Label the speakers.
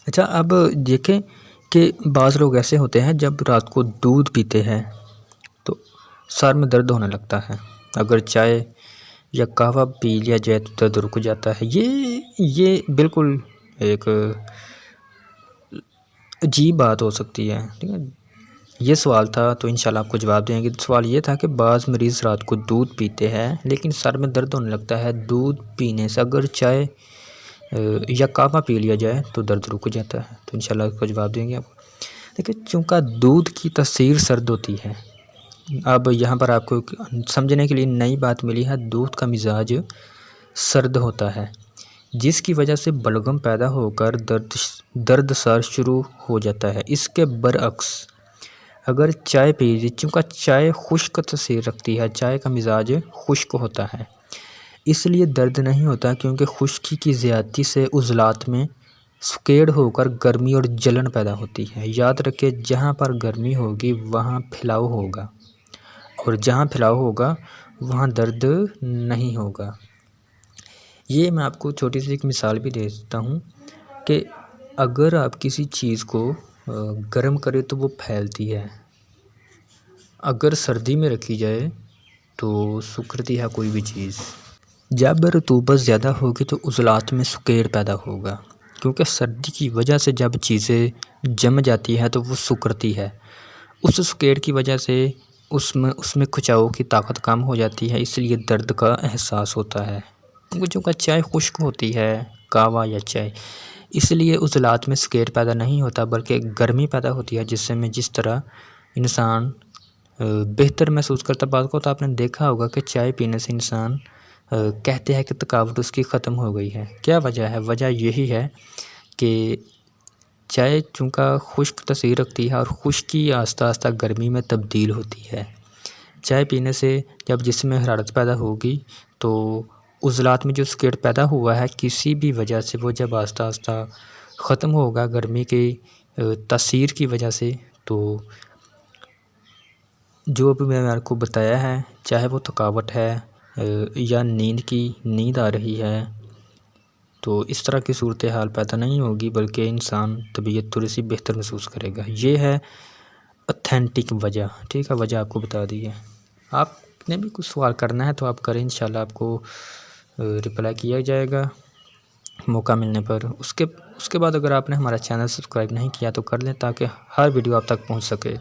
Speaker 1: اچھا، اب دیکھیں کہ بعض لوگ ایسے ہوتے ہیں جب رات کو دودھ پیتے ہیں تو سر میں درد ہونے لگتا ہے، اگر چائے یا قہوہ پی لیا جائے تو درد رک جاتا ہے۔ یہ بالکل ایک عجیب بات ہو سکتی ہے، ٹھیک ہے۔ یہ سوال تھا تو انشاءاللہ آپ کو جواب دیں گے۔ سوال یہ تھا کہ بعض مریض رات کو دودھ پیتے ہیں لیکن سر میں درد ہونے لگتا ہے دودھ پینے سے، اگر چائے یا قہوہ پی لیا جائے تو درد رک جاتا ہے، تو انشاءاللہ اس کو جواب دیں گے آپ کو۔ دیکھیں، چونکہ دودھ کی تاثیر سرد ہوتی ہے، اب یہاں پر آپ کو سمجھنے کے لیے نئی بات ملی ہے، دودھ کا مزاج سرد ہوتا ہے جس کی وجہ سے بلغم پیدا ہو کر درد سر شروع ہو جاتا ہے۔ اس کے برعکس اگر چائے پی لی، چونکہ چائے خشک تاثیر رکھتی ہے، چائے کا مزاج خشک ہوتا ہے، اس لیے درد نہیں ہوتا، کیونکہ خشکی کی زیادتی سے عضلات میں سکیڑ ہو کر گرمی اور جلن پیدا ہوتی ہے۔ یاد رکھیں، جہاں پر گرمی ہوگی وہاں پھیلاؤ ہوگا، اور جہاں پھیلاؤ ہوگا وہاں درد نہیں ہوگا۔ یہ میں آپ کو چھوٹی سی ایک مثال بھی دے دیتا ہوں کہ اگر آپ کسی چیز کو گرم کریں تو وہ پھیلتی ہے، اگر سردی میں رکھی جائے تو سکڑتی ہے کوئی بھی چیز۔ جب رطوبت زیادہ ہوگی تو عضلات میں سکیڑ پیدا ہوگا، کیونکہ سردی کی وجہ سے جب چیزیں جم جاتی ہیں تو وہ سکڑتی ہے، اس سکیڑ کی وجہ سے اس میں کھچاؤ کی طاقت کم ہو جاتی ہے، اس لیے درد کا احساس ہوتا ہے۔ چونکہ چائے خشک ہوتی ہے، قہوہ یا چائے، اس لیے عضلات میں سکیڑ پیدا نہیں ہوتا بلکہ گرمی پیدا ہوتی ہے، جس طرح انسان بہتر محسوس کرتا۔ بعض کو تو آپ نے دیکھا ہوگا کہ چائے پینے سے انسان کہتے ہیں کہ تھکاوٹ اس کی ختم ہو گئی ہے۔ کیا وجہ ہے؟ وجہ یہی ہے کہ چائے چونکہ خشک تاثیر رکھتی ہے اور خشکی آہستہ آہستہ گرمی میں تبدیل ہوتی ہے۔ چائے پینے سے جب جسم میں حرارت پیدا ہوگی تو عضلات میں جو سکیڑ پیدا ہوا ہے کسی بھی وجہ سے، وہ جب آہستہ آہستہ ختم ہوگا گرمی کی تاثیر کی وجہ سے، تو جو بھی میں نے آپ کو بتایا ہے، چاہے وہ تھکاوٹ ہے یا نیند آ رہی ہے، تو اس طرح کی صورتحال پیدا نہیں ہوگی بلکہ انسان طبیعت تھوڑی سی بہتر محسوس کرے گا۔ یہ ہے اتھینٹک وجہ، ٹھیک ہے، وجہ آپ کو بتا دی ہے۔ آپ نے بھی کچھ سوال کرنا ہے تو آپ کریں، انشاءاللہ آپ کو رپلائی کیا جائے گا موقع ملنے پر۔ اس کے بعد اگر آپ نے ہمارا چینل سبسکرائب نہیں کیا تو کر لیں تاکہ ہر ویڈیو آپ تک پہنچ سکے۔